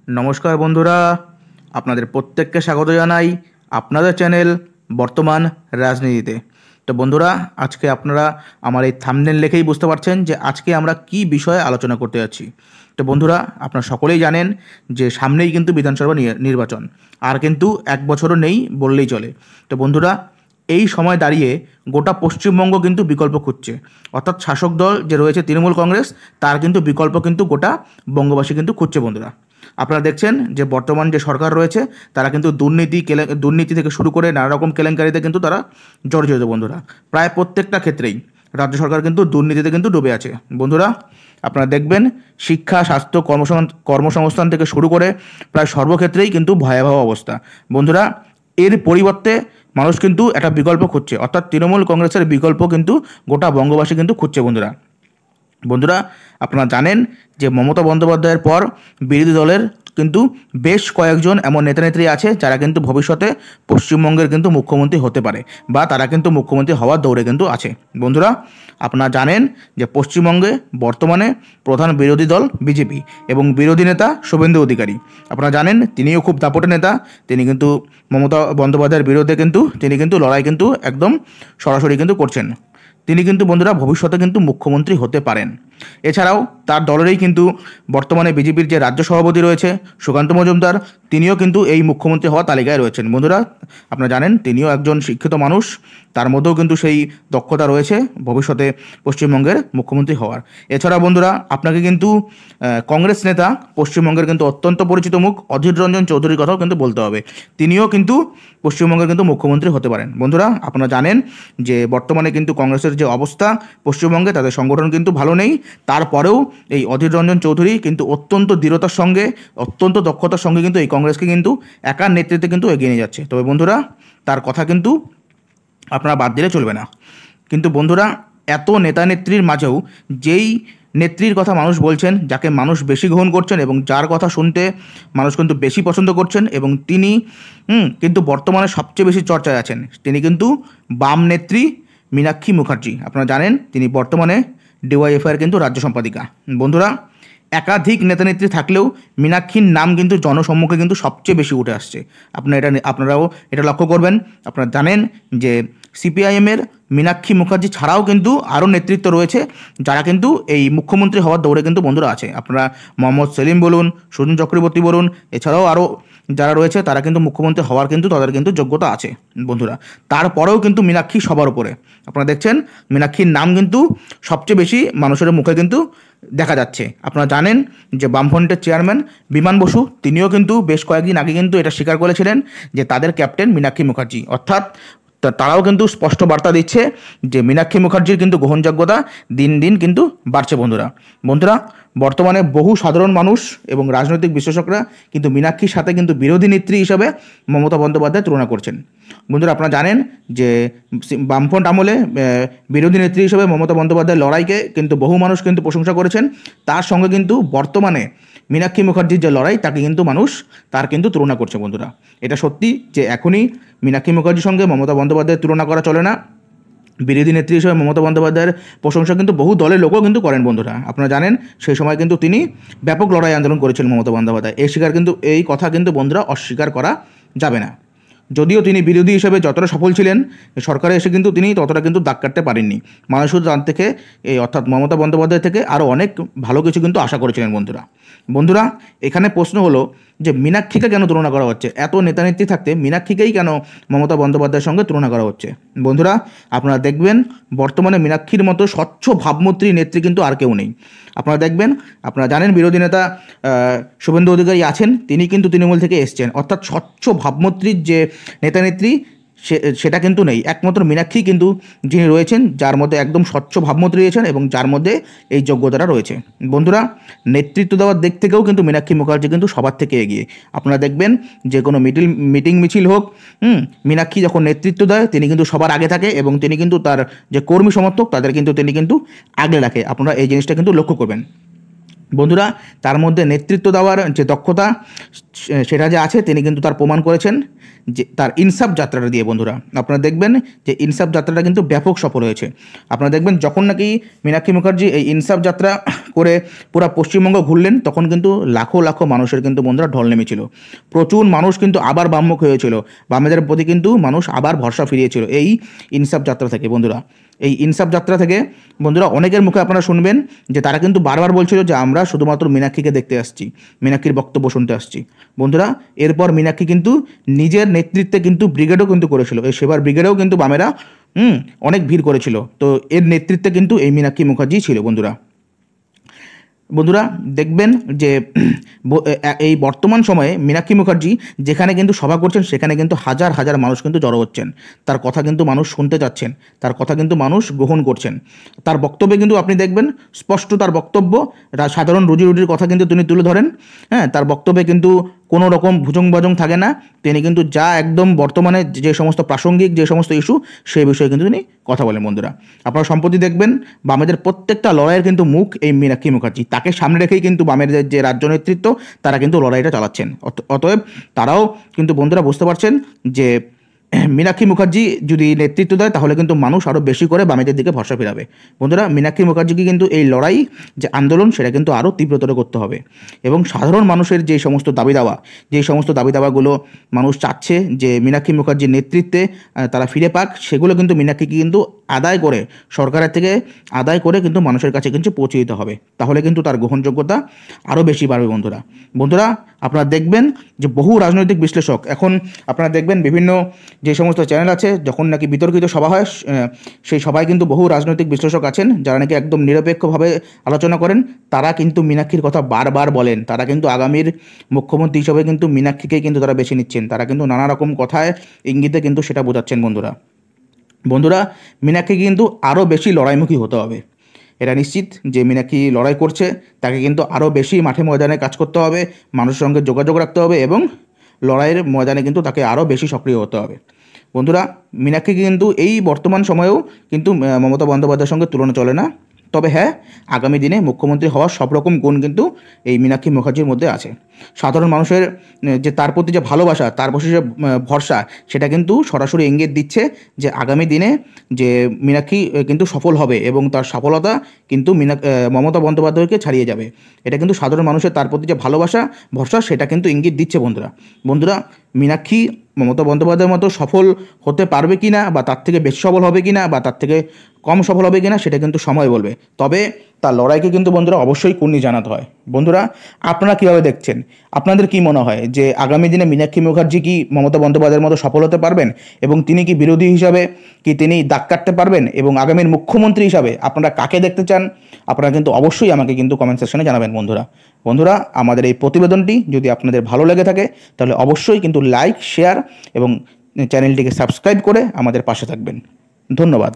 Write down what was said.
নমস্কার বন্ধুরা, আপনাদের প্রত্যেককে স্বাগত জানাই আপনাদের চ্যানেল বর্তমান রাজনীতিতে। তো বন্ধুরা, আজকে আপনারা আমার এই থাম্বনেল দেখেই বুঝতে পারছেন যে আজকে আমরা কি বিষয়ে আলোচনা করতে যাচ্ছি। তো বন্ধুরা, আপনারা সকলেই জানেন যে সামনেই কিন্তু বিধানসভা নির্বাচন, আর কিন্তু এক বছরও নেই বললেই চলে। তো বন্ধুরা, এই সময় দাঁড়িয়ে গোটা পশ্চিমবঙ্গ কিন্তু বিকল্প খুঁজছে, অর্থাৎ শাসক দল যে রয়েছে তৃণমূল কংগ্রেস, তার কিন্তু বিকল্প কিন্তু গোটা বঙ্গবাসী কিন্তু খুঁজছে। বন্ধুরা, আপনারা দেখছেন যে বর্তমান যে সরকার রয়েছে তারা কিন্তু দুর্নীতি থেকে শুরু করে নানা রকম কেলেঙ্কারিতে কিন্তু তারা জর্জরিত। বন্ধুরা, প্রায় প্রত্যেকটা ক্ষেত্রেই রাজ্য সরকার কিন্তু দুর্নীতিতে কিন্তু ডুবে আছে। বন্ধুরা, আপনারা দেখবেন শিক্ষা, স্বাস্থ্য, কর্মসংস্থান থেকে শুরু করে প্রায় সর্বক্ষেত্রেই কিন্তু ভয়াবহ অবস্থা। বন্ধুরা, এর পরিবর্তে মানুষ কিন্তু একটা বিকল্প খুঁজছে, অর্থাৎ তৃণমূল কংগ্রেসের বিকল্প কিন্তু গোটা বঙ্গবাসী কিন্তু খুঁজছে। বন্ধুরা, আপনারা জানেন যে মমতা বন্দ্যোপাধ্যায়ের পর বিরোধী দলের কিন্তু বেশ কয়েকজন এমন নেতানেত্রী আছে যারা কিন্তু ভবিষ্যতে পশ্চিমবঙ্গের কিন্তু মুখ্যমন্ত্রী হতে পারে, বা তারা কিন্তু মুখ্যমন্ত্রী হওয়ার দৌড়ে কিন্তু আছে। বন্ধুরা, আপনারা জানেন যে পশ্চিমবঙ্গে বর্তমানে প্রধান বিরোধী দল বিজেপি এবং বিরোধী নেতা শুভেন্দু অধিকারী। আপনারা জানেন তিনিও খুব দাপটে নেতা। তিনি কিন্তু মমতা বন্দ্যোপাধ্যায়ের বিরুদ্ধে তিনি কিন্তু লড়াই কিন্তু একদম সরাসরি কিন্তু করছেন। তিনি কিন্তু বন্ধুরা ভবিষ্যতে কিন্তু মুখ্যমন্ত্রী হতে পারেন। এছাড়াও তার দলেরই কিন্তু বর্তমানে বিজেপির যে রাজ্য সভাপতি রয়েছে সুকান্ত মজুমদার, তিনিও কিন্তু এই মুখ্যমন্ত্রী হওয়ার তালিকায় রয়েছেন। বন্ধুরা, আপনারা জানেন তিনিও একজন শিক্ষিত মানুষ, তার মধ্যেও কিন্তু সেই দক্ষতা রয়েছে ভবিষ্যতে পশ্চিমবঙ্গের মুখ্যমন্ত্রী হওয়ার। এছাড়া বন্ধুরা, আপনাকে কিন্তু কংগ্রেস নেতা পশ্চিমবঙ্গের কিন্তু অত্যন্ত পরিচিত মুখ অধীর রঞ্জন চৌধুরীর কথাও কিন্তু বলতে হবে। তিনিও কিন্তু পশ্চিমবঙ্গের কিন্তু মুখ্যমন্ত্রী হতে পারেন। বন্ধুরা, আপনারা জানেন যে বর্তমানে কিন্তু কংগ্রেসের যে অবস্থা পশ্চিমবঙ্গে, তাদের সংগঠন কিন্তু ভালো নেই। তারপরেও এই অধীর রঞ্জন চৌধুরী কিন্তু অত্যন্ত দৃঢ়তার সঙ্গে, অত্যন্ত দক্ষতার সঙ্গে কিন্তু এই কংগ্রেসকে কিন্তু একার নেতৃত্বে কিন্তু এগিয়ে নিয়ে যাচ্ছে। তবে বন্ধুরা, তার কথা কিন্তু আপনারা বাদ দিলে চলবে না। কিন্তু বন্ধুরা, এত নেতা নেত্রীর মাঝেও যেই নেত্রীর কথা মানুষ বলছেন, যাকে মানুষ বেশি গ্রহণ করছেন এবং যার কথা শুনতে মানুষ কিন্তু বেশি পছন্দ করছেন, এবং তিনি কিন্তু বর্তমানে সবচেয়ে বেশি চর্চায় আছেন, তিনি কিন্তু বাম নেত্রী মীনাক্ষী মুখার্জি। আপনারা জানেন তিনি বর্তমানে ডিওয়াইএফআইয়ের কিন্তু রাজ্য সম্পাদিকা। বন্ধুরা, একাধিক নেতানেত্রী থাকলেও মীনাক্ষীর নাম কিন্তু জনসম্মুখে কিন্তু সবচেয়ে বেশি উঠে আসছে। আপনারাও এটা লক্ষ্য করবেন। আপনারা জানেন যে সিপিআইএমের মীনাক্ষী মুখার্জি ছাড়াও কিন্তু আরও নেতৃত্ব রয়েছে যারা কিন্তু এই মুখ্যমন্ত্রী হওয়ার দৌড়ে কিন্তু বন্ধুরা আছে। আপনারা মোহাম্মদ সেলিম বলুন, সুজন চক্রবর্তী বলুন, এছাড়াও আরও যারা রয়েছে তারা কিন্তু মুখ্যমন্ত্রী হওয়ার কিন্তু তাদের কিন্তু যোগ্যতা আছে। বন্ধুরা, তারপরেও কিন্তু মীনাক্ষী সবার উপরে। আপনারা দেখছেন মীনাক্ষীর নাম কিন্তু সবচেয়ে বেশি মানুষের মুখে কিন্তু দেখা যাচ্ছে। আপনারা জানেন যে বামফ্রন্টের চেয়ারম্যান বিমান বসু, তিনিও কিন্তু বেশ কয়েকদিন আগে কিন্তু এটা স্বীকার করেছিলেন যে তাদের ক্যাপ্টেন মীনাক্ষী মুখার্জি, অর্থাৎ তারাও কিন্তু স্পষ্ট বার্তা দিচ্ছে যে মীনাক্ষী মুখার্জির কিন্তু গ্রহণযোগ্যতা দিন দিন কিন্তু বাড়ছে। বন্ধুরা, বর্তমানে বহু সাধারণ মানুষ এবং রাজনৈতিক বিশ্লেষকরা কিন্তু মীনাক্ষীর সাথে কিন্তু বিরোধী নেত্রী হিসাবে মমতা বন্দ্যোপাধ্যায় তুলনা করছেন। বন্ধুরা, আপনারা জানেন যে বামফ্রন্ট আমলে বিরোধী নেত্রী হিসেবে মমতা বন্দ্যোপাধ্যায়ের লড়াইকে কিন্তু বহু মানুষ কিন্তু প্রশংসা করেছেন। তার সঙ্গে কিন্তু বর্তমানে মীনাক্ষী মুখার্জির যে লড়াই, তাকে কিন্তু মানুষ তার কিন্তু তুলনা করছে। বন্ধুরা, এটা সত্যি যে এখনই মীনাক্ষী মুখার্জির সঙ্গে মমতা বন্দ্যোপাধ্যায়ের তুলনা করা চলে না। বিরোধী নেত্রী হিসেবে মমতা বন্দ্যোপাধ্যায়ের প্রশংসা কিন্তু বহু দলের লোকও কিন্তু করেন। বন্ধুরা, আপনারা জানেন সেই সময় কিন্তু তিনি ব্যাপক লড়াই আন্দোলন করেছিলেন মমতা বন্দ্যোপাধ্যায়। এই কথা কিন্তু বন্ধুরা অস্বীকার করা যাবে না। যদিও তিনি বিরোধী হিসেবে যতটা সফল ছিলেন, সরকারে এসে কিন্তু তিনি ততটা কিন্তু দাগ কাটতে পারেননি। মানুষ শুধু তার থেকে অর্থাৎ মমতা বন্দ্যোপাধ্যায় থেকে আরও অনেক ভালো কিছু কিন্তু আশা করেছিলেন। বন্ধুরা, এখানে প্রশ্ন হলো যে মীনাক্ষীকে কেন তুলনা করা হচ্ছে? এত নেতানেত্রী থাকতে মীনাক্ষীকেই কেন মমতা বন্দ্যোপাধ্যায়ের সঙ্গে তুলনা করা হচ্ছে? বন্ধুরা, আপনারা দেখবেন বর্তমানে মীনাক্ষীর মতো স্বচ্ছ ভাবমূর্তি নেত্রী কিন্তু আর কেউ নেই। আপনারা দেখবেন, আপনারা জানেন বিরোধী নেতা শুভেন্দু অধিকারী আছেন, তিনি কিন্তু তৃণমূল থেকে এসছেন, অর্থাৎ স্বচ্ছ ভাবমূর্তির যে নেতানেত্রী সেটা কিন্তু নেই। একমাত্র মীনাক্ষী কিন্তু যিনি রয়েছেন, যার মধ্যে একদম স্বচ্ছ ভাবমূর্তি রয়েছেন এবং যার মধ্যে এই যোগ্যতাটা রয়েছে। বন্ধুরা, নেতৃত্ব দেওয়ার দিক থেকেও কিন্তু মীনাক্ষী মুখার্জি কিন্তু সবার থেকে এগিয়ে। আপনারা দেখবেন যে কোনো মিটিং মিছিল হোক, মীনাক্ষী যখন নেতৃত্ব দেয় তিনি কিন্তু সবার আগে থাকে এবং তিনি কিন্তু তার যে কর্মী সমর্থক তাদের কিন্তু তিনি কিন্তু আগলে রাখে। আপনারা এই জিনিসটা কিন্তু লক্ষ্য করবেন। বন্ধুরা, তার মধ্যে নেতৃত্ব দেওয়ার যে দক্ষতা সেটা যে আছে, তিনি কিন্তু তার প্রমাণ করেছেন যে তার ইনসাফ যাত্রাটা দিয়ে। বন্ধুরা, আপনারা দেখবেন যে ইনসাফ যাত্রাটা কিন্তু ব্যাপক সফল হয়েছে। আপনারা দেখবেন যখন নাকি মীনাক্ষী মুখার্জি এই ইনসাফ যাত্রা করে পুরো পশ্চিমবঙ্গ ঘুরলেন, তখন কিন্তু লাখো লাখো মানুষের কিন্তু বন্ধুরা ঢল নেমেছিল। প্রচুর মানুষ কিন্তু আবার বামমুখ হয়েছিল, বামেদের প্রতি কিন্তু মানুষ আবার ভরসা ফিরিয়েছিল এই ইনসাফ যাত্রা থেকে বন্ধুরা। এই ইনসাফ যাত্রা থেকে বন্ধুরা অনেকের মুখে আপনারা শুনবেন যে তারা কিন্তু বারবার বলছিল যে আমরা শুধুমাত্র মীনাক্ষীকে দেখতে আসছি, মীনাক্ষীর বক্তব্য শুনতে আসছি। বন্ধুরা এরপর মীনাক্ষী কিন্তু নিজের নেতৃত্বে কিন্তু ব্রিগেডও কিন্তু করেছিল, এই সেবার ব্রিগেডেও কিন্তু বামেরা অনেক ভিড় করেছিল। তো এর নেতৃত্বে কিন্তু এই মীনাক্ষী মুখার্জি ছিল বন্ধুরা। বন্ধুরা দেখবেন যে এই বর্তমান সময়ে মীনাক্ষী মুখার্জি যেখানে কিন্তু সভা করছেন সেখানে কিন্তু হাজার হাজার মানুষ কিন্তু জড়ো হচ্ছেন, তার কথা কিন্তু মানুষ শুনতে যাচ্ছেন, তার কথা কিন্তু মানুষ গ্রহণ করছেন। তার বক্তব্যে কিন্তু আপনি দেখবেন স্পষ্ট তার বক্তব্য, সাধারণ রুজি রুটির কথা কিন্তু তিনি তুলে ধরেন। হ্যাঁ, তার বক্তব্যে কিন্তু কোনো রকম ভুজং বাজং থাকে না, তিনি কিন্তু যা একদম বর্তমানে যে সমস্ত প্রাসঙ্গিক যে সমস্ত ইস্যু সেই বিষয়ে কিন্তু তিনি কথা বলেন বন্ধুরা। আপনারা সম্প্রতি দেখবেন বামেদের প্রত্যেকটা লড়াইয়ের কিন্তু মুখ এই মীনাক্ষী মুখার্জি, তাকে সামনে রেখেই কিন্তু বামের যে রাজ্য নেতৃত্ব তারা কিন্তু লড়াইটা চালাচ্ছেন। অতএব তারাও কিন্তু বন্ধুরা বুঝতে পারছেন যে মীনাক্ষী মুখার্জি যদি নেতৃত্ব দেয় তাহলে কিন্তু মানুষ আরও বেশি করে বামেদের দিকে ভরসা ফেরাবে। বন্ধুরা মীনাক্ষী মুখার্জিকে কিন্তু এই লড়াই যে আন্দোলন সেটা কিন্তু আরও তীব্রতর করতে হবে, এবং সাধারণ মানুষের যে সমস্ত দাবি দাওয়াগুলো মানুষ চাচ্ছে যে মীনাক্ষী মুখার্জির নেতৃত্বে তারা ফিরে পাক, সেগুলো কিন্তু মীনাক্ষীকে কিন্তু আদায় করে, সরকারের থেকে আদায় করে কিন্তু মানুষের কাছে কিন্তু পৌঁছে দিতে হবে, তাহলে কিন্তু তার গ্রহণযোগ্যতা আরও বেশি বাড়বে বন্ধুরা। আপনারা দেখবেন যে বহু রাজনৈতিক বিশ্লেষক, এখন আপনারা দেখবেন বিভিন্ন যে সমস্ত চ্যানেল আছে, যখন নাকি বিতর্কিত সভা হয় সেই সভায় কিন্তু বহু রাজনৈতিক বিশ্লেষক আছেন যারা নাকি একদম নিরপেক্ষভাবে আলোচনা করেন, তারা কিন্তু মীনাক্ষীর কথা বারবার বলেন। তারা কিন্তু আগামীর মুখ্যমন্ত্রী হিসেবে কিন্তু মীনাক্ষীকেই কিন্তু তারা বেছে নিচ্ছেন, তারা কিন্তু নানা রকম কথায় ইঙ্গিতে কিন্তু সেটা বোঝাচ্ছেন বন্ধুরা। মীনাক্ষীকে কিন্তু আরও বেশি লড়াইমুখী হতে হবে, এটা নিশ্চিত যে মীনাক্ষী লড়াই করছে, তাকে কিন্তু আরও বেশি মাঠে ময়দানে কাজ করতে হবে, মানুষের সঙ্গে যোগাযোগ রাখতে হবে, এবং লড়াইয়ের ময়দানে কিন্তু তাকে আরও বেশি সক্রিয় হতে হবে বন্ধুরা। মীনাক্ষীকে কিন্তু এই বর্তমান সময়েও কিন্তু মমতা বন্দ্যোপাধ্যায়ের সঙ্গে তুলনা চলে না, তবে হ্যাঁ আগামী দিনে মুখ্যমন্ত্রী হওয়ার সব রকম গুণ কিন্তু এই মীনাক্ষী মুখার্জির মধ্যে আছে। সাধারণ মানুষের যে তার প্রতি যে ভালোবাসা, তার প্রতি যে ভরসা, সেটা কিন্তু সরাসরি ইঙ্গিত দিচ্ছে যে আগামী দিনে যে মীনাক্ষী কিন্তু সফল হবে, এবং তার সফলতা কিন্তু মমতা বন্দ্যোপাধ্যায়কে ছাড়িয়ে যাবে। এটা কিন্তু সাধারণ মানুষের তার প্রতি যে ভালোবাসা ভরসা সেটা কিন্তু ইঙ্গিত দিচ্ছে বন্ধুরা। মীনাক্ষী মমতা বন্দ্যোপাধ্যায়ের মতো সফল হতে পারবে কি না, বা তার থেকে বেশি সফল হবে কি না, বা তার থেকে কম সফল হবে কি না, সেটা কিন্তু সময় বলবে। তবে তার লড়াইকে কিন্তু বন্ধুরা অবশ্যই কুর্নি জানাতে হয়। বন্ধুরা আপনারা কীভাবে দেখছেন, আপনাদের কি মনে হয় যে আগামী দিনে মীনাক্ষী মুখার্জি কি মমতা বন্দ্যোপাধ্যায়ের মতো সফল হতে পারবেন, এবং তিনি কি বিরোধী হিসাবে কি তিনি দাগ কাটতে পারবেন, এবং আগামীর মুখ্যমন্ত্রী হিসাবে আপনারা কাকে দেখতে চান, আপনারা কিন্তু অবশ্যই আমাকে কিন্তু কমেন্ট সেকশনে জানাবেন বন্ধুরা। আমাদের এই প্রতিবেদনটি যদি আপনাদের ভালো লেগে থাকে তাহলে অবশ্যই কিন্তু লাইক, শেয়ার এবং চ্যানেলটিকে সাবস্ক্রাইব করে আমাদের পাশে থাকবেন। ধন্যবাদ।